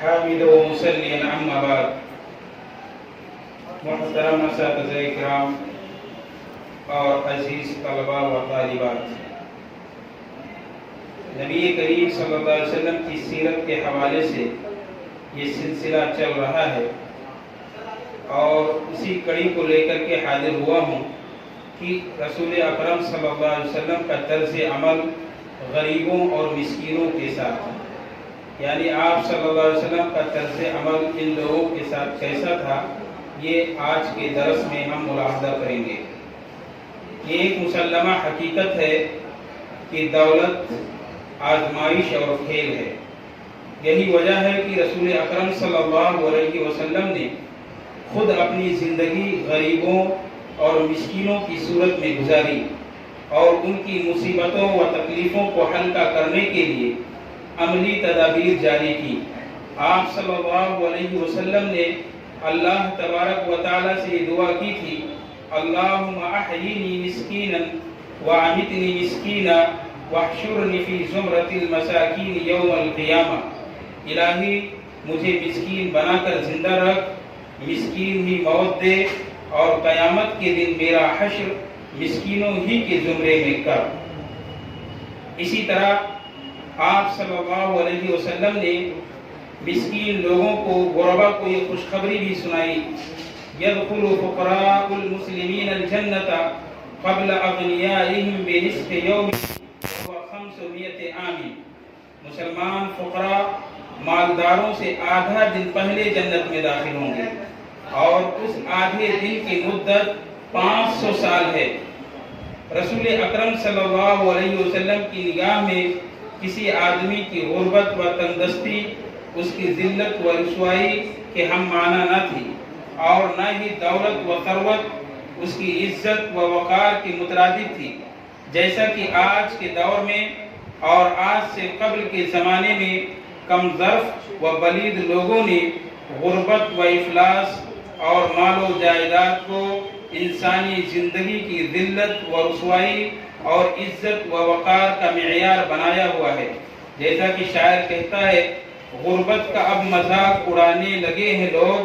حامد و مسلم اما بعد. محترم اساتذہ کرام اور عزیز طلباء و طالبات، نبی کریم صلی اللہ علیہ وسلم کی سیرت کے حوالے سے یہ سلسلہ چل رہا ہے اور اسی کڑی کو لے کر کے حاضر ہوا ہوں کہ رسول اکرم صلی اللہ علیہ وسلم کا طرز عمل غریبوں اور مسکینوں کے ساتھ، یعنی آپ صلی اللہ علیہ وسلم کا طرز عمل ان لوگوں کے ساتھ کیسا تھا، یہ آج کے درس میں ہم ملاحظہ کریں گے. یہ ایک مسلمہ حقیقت ہے کہ دولت آزمائش اور کھیل ہے. یہی وجہ ہے کہ رسول اکرم صلی اللہ علیہ وسلم نے خود اپنی زندگی غریبوں اور مسکینوں کی صورت میں گزاری اور ان کی مصیبتوں و تکلیفوں کو ہلکا کرنے کے لیے عملی تدابیر جاری کی. آپ صلی اللہ علیہ وسلم نے اللہ تبارک و تعالیٰ سے یہ دعا کی تھی: اللہم احیینی مسکینا وامیتنی مسکینا واحشرنی فی زمرۃ المساکین یوم القیامہ. الہی مجھے مسکین بنا کر زندہ رکھ، مسکین ہی موت دے اور قیامت کے دن میرا حشر مسکینوں ہی کے زمرے میں کر. اسی طرح آپ صلی اللہ علیہ وسلم نے مسکین لوگوں کو، غربا کو یہ خوشخبری بھی سنائی: يدخل فقراء المسلمین الجنة قبل اغنیائهم بنصف یوم وهو 500 عام. مسلمان فقراء مالداروں سے آدھا دن پہلے جنت میں داخل ہوں گے اور اس آدھے دن کی مدت 500 سال ہے. رسول اکرم صلی اللہ علیہ وسلم کی نگاہ میں کسی آدمی کی غربت و تندرستی اس کی ذلت و رسوائی کے ہم معنی نہ تھی، اور نہ ہی دولت و ثروت اس کی عزت و وقار کی مترادف تھی. جیسا کہ آج کے دور میں اور آج سے قبل کے زمانے میں کم ظرف و بلید لوگوں نے غربت و افلاس اور مال و جائیداد کو انسانی زندگی کی ذلت و رسوائی اور عزت و وقار کا معیار بنایا ہوا ہے. جیسا کہ شاعر کہتا ہے: غربت کا اب مذاق اڑانے لگے ہیں لوگ،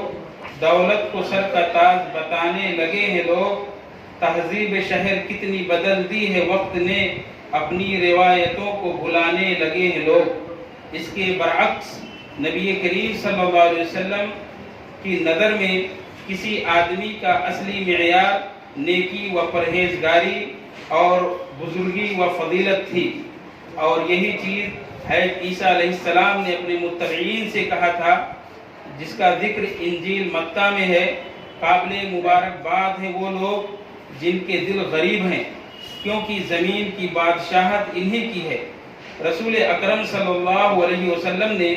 دولت کو سر کا تاج بتانے لگے ہیں لوگ، تہذیب شہر کتنی بدل دی ہے وقت نے، اپنی روایتوں کو بھلانے لگے ہیں لوگ. اس کے برعکس نبی کریم صلی اللہ علیہ وسلم کی نظر میں کسی آدمی کا اصلی معیار نیکی و پرہیزگاری اور بزرگی و فضیلت تھی، اور یہی چیز حضرت عیسیٰ علیہ السلام نے اپنے متبعین سے کہا تھا، جس کا ذکر انجیل متی میں ہے: قابل مبارکباد ہیں وہ لوگ جن کے دل غریب ہیں، کیونکہ زمین کی بادشاہت انہی کی ہے. رسول اکرم صلی اللہ علیہ وسلم نے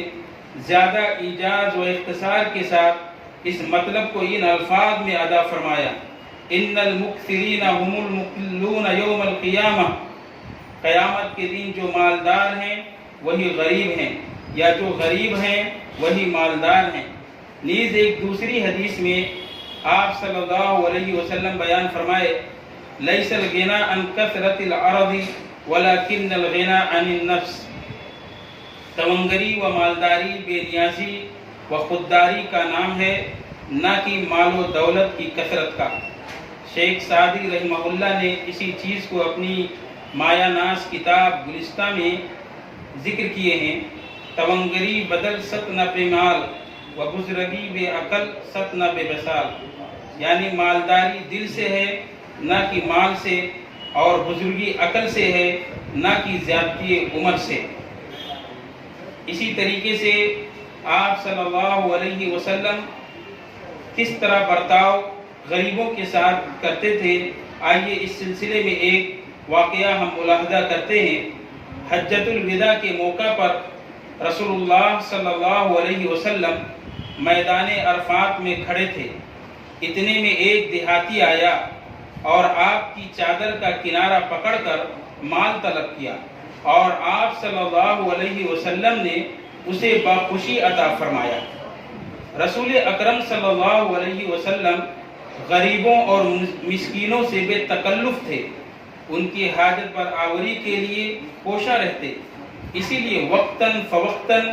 زیادہ ایجاز و اختصار کے ساتھ اس مطلب کو ان الفاظ میں ادا فرمایا: ان المکثرین هم المقلون یوم القیامہ. قیامت کے دن جو مالدار ہیں وہی غریب ہیں، یا جو غریب ہیں وہی مالدار ہیں. نیز ایک دوسری حدیث میں آپ صلی اللہ علیہ وسلم بیان فرمائے: لیس الغنی عن کثرت العرض ولکن الغنی عن النفس. تونگری و مالداری بے نیازی و خودداری کا نام ہے، نہ کہ مال و دولت کی کثرت کا. شیخ سعدی رحمہ اللہ نے اسی چیز کو اپنی مایا ناز کتاب گلستہ میں ذکر کیے ہیں: تونگری بدل ست نہ بے مال و بزرگی بے عقل ست نہ بے بسال. یعنی مالداری دل سے ہے نہ کہ مال سے، اور بزرگی عقل سے ہے نہ کہ زیادتی عمر سے. اسی طریقے سے آپ صلی اللہ علیہ وسلم کس طرح برتاؤ غریبوں کے ساتھ کرتے تھے، آئیے اس سلسلے میں ایک واقعہ ہم ملاحظہ کرتے ہیں. حجۃ الوداع کے موقع پر رسول اللہ صلی اللہ علیہ وسلم میدان عرفات میں کھڑے تھے. اتنے میں ایک دیہاتی آیا اور آپ کی چادر کا کنارہ پکڑ کر مال طلب کیا، اور آپ صلی اللہ علیہ وسلم نے اسے بخوشی عطا فرمایا. رسول اکرم صلی اللہ علیہ وسلم غریبوں اور مسکینوں سے بے تکلف تھے، ان کی حاجت پر آوری کے لیے کوشاں رہتے. اسی لیے وقتاً فوقتاً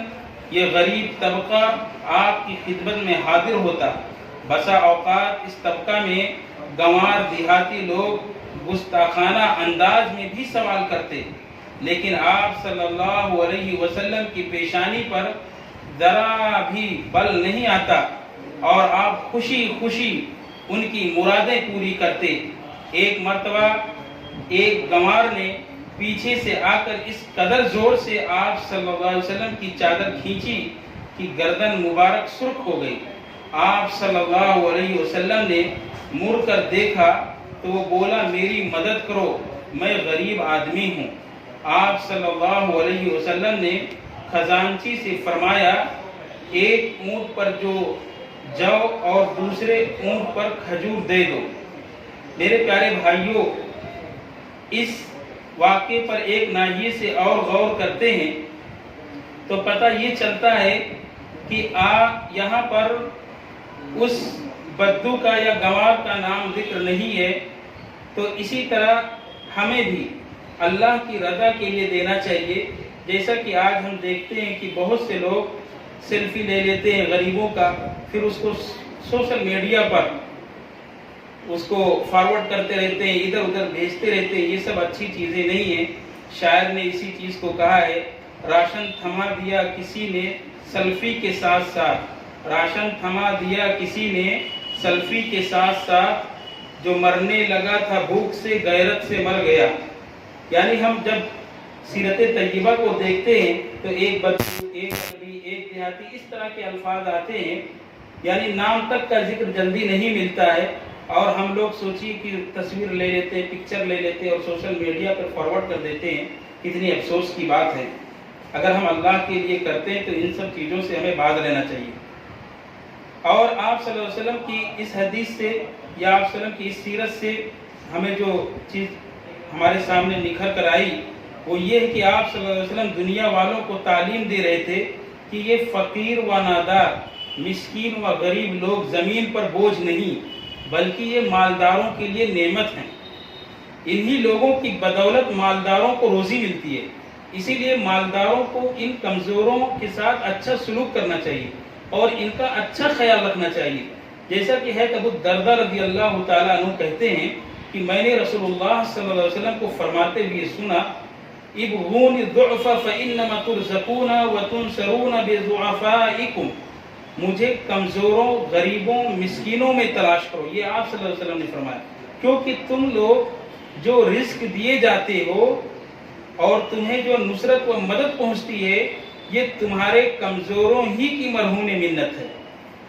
یہ غریب طبقہ آپ کی خدمت میں حاضر ہوتا۔ بسا اوقات اس طبقہ میں گنوار دیہاتی لوگ گستاخانہ انداز میں بھی سوال کرتے، لیکن آپ صلی اللہ علیہ وسلم کی پیشانی پر ذرا بھی بل نہیں آتا اور آپ خوشی خوشی ان کی مرادیں پوری کرتے۔ ایک مرتبہ ایک گنوار نے پیچھے سے آ کر اس قدر زور سے آپ صلی اللہ علیہ وسلم کی چادر کھینچی کہ گردن مبارک سرخ ہو گئی۔ آپ صلی اللہ علیہ وسلم نے مڑ کر دیکھا تو وہ بولا، میری مدد کرو، میں غریب آدمی ہوں۔ آپ صلی اللہ علیہ وسلم نے خزانچی سے فرمایا، ایک اونٹ پر جو اور دوسرے اونٹ پر کھجور دے دو۔ میرے پیارے بھائیوں، اس واقعے پر ایک ناحیے سے اور غور کرتے ہیں تو پتہ یہ چلتا ہے کہ یہاں پر اس بدو کا یا گنوار کا نام ذکر نہیں ہے، تو اسی طرح ہمیں بھی اللہ کی رضا کے لیے دینا چاہیے۔ جیسا کہ آج ہم دیکھتے ہیں کہ بہت سے لوگ سیلفی لے لیتے ہیں غریبوں کا، پھر اس کو سوشل میڈیا پر اس کو فارورڈ کرتے رہتے ہیں، ادھر ادھر بھیجتے رہتے ہیں۔ یہ سب اچھی چیزیں نہیں ہیں۔ شاعر نے اسی چیز کو کہا ہے، راشن تھما دیا کسی نے سیلفی کے ساتھ ساتھ، راشن تھما دیا کسی نے سیلفی کے ساتھ ساتھ، جو مرنے لگا تھا بھوک سے غیرت سے مر گیا۔ یعنی ہم جب سیرت طیبہ کو دیکھتے ہیں تو ایک بدو، ایک عربی، ایک دیہاتی، اس طرح کے الفاظ آتے ہیں، یعنی نام تک کا ذکر جلدی نہیں ملتا ہے، اور ہم لوگ سوچیے کہ تصویر لے لیتے، پکچر لے لیتے اور سوشل میڈیا پر فارورڈ کر دیتے ہیں۔ کتنی افسوس کی بات ہے۔ اگر ہم اللہ کے لیے کرتے ہیں تو ان سب چیزوں سے ہمیں باز رہنا چاہیے۔ اور آپ صلی اللہ علیہ وسلم کی اس حدیث سے یا آپ صلی اللہ علیہ وسلم کی اس سیرت سے ہمیں جو چیز ہمارے سامنے نکھر کر آئی وہ یہ ہے کہ آپ صلی اللہ علیہ وسلم دنیا والوں کو تعلیم دے رہے تھے کہ یہ فقیر و نادار، مسکین و غریب لوگ زمین پر بوجھ نہیں، بلکہ یہ مالداروں کے لیے نعمت ہیں۔ انہی لوگوں کی بدولت مالداروں کو روزی ملتی ہے، اسی لیے مالداروں کو ان کمزوروں کے ساتھ اچھا سلوک کرنا چاہیے اور ان کا اچھا خیال رکھنا چاہیے۔ جیسا کہ ہے ابو الدرداء رضی اللہ تعالیٰ عنہ کہتے ہیں کہ میں نے رسول اللہ صلی اللہ علیہ وسلم کو فرماتے ہوئے سنا، ابغون الضعف فانما ترزقون وتنصرون بضعفائکم، مجھے کمزوروں، غریبوں، مسکینوں میں تلاش کرو۔ یہ آپ صلی اللہ علیہ وسلم نے فرمایا، کیونکہ تم لوگ جو رزق دیے جاتے ہو اور تمہیں جو نصرت و مدد پہنچتی ہے، یہ تمہارے کمزوروں ہی کی مرہون منت ہے۔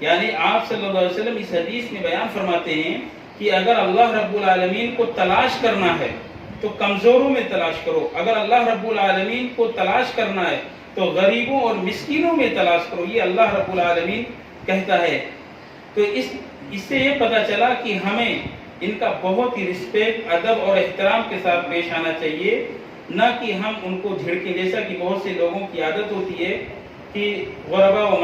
یعنی آپ صلی اللہ علیہ وسلم اس حدیث میں بیان فرماتے ہیں کہ اگر اللہ رب العالمین کو تلاش کرنا ہے تو کمزوروں میں تلاش کرو، اگر اللہ رب العالمین کو تلاش کرنا ہے تو غریبوں اور مسکینوں میں تلاش کرو، یہ اللہ رب العالمین کہتا ہے۔ تو اس سے یہ پتہ چلا کہ ہمیں ان کا بہت ہی رسپیکٹ، ادب اور احترام کے ساتھ پیش آنا چاہیے، نہ کہ ہم ان کو جھڑکیں، جیسا کہ بہت سے لوگوں کی عادت ہوتی ہے کہ غربا و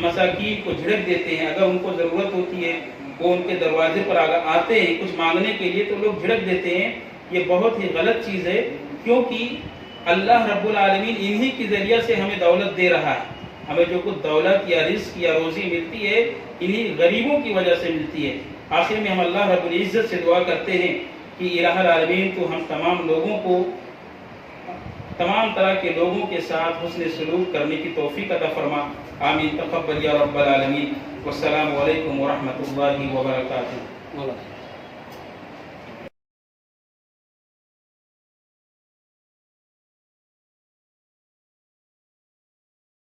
مساکین کو جھڑک دیتے ہیں۔ اگر ان کو ضرورت ہوتی ہے، وہ ان کے دروازے پر آتے ہیں کچھ مانگنے کے لیے، تو لوگ جھڑک دیتے ہیں۔ یہ بہت ہی غلط چیز ہے، کیونکہ اللہ رب العالمین انہی کے ذریعہ سے ہمیں دولت دے رہا ہے۔ ہمیں جو کچھ دولت یا رزق یا روزی ملتی ہے، انہی غریبوں کی وجہ سے ملتی ہے۔ آخر میں ہم اللہ رب العزت سے دعا کرتے ہیں کہ الہ العالمین تو ہم تمام لوگوں کو، تمام طرح کے لوگوں کے ساتھ حسن سلوک کرنے کی توفیق عطا فرما۔ آمین، تقبل یا رب العالمین۔ والسلام علیکم ورحمۃ اللہ وبرکاتہ۔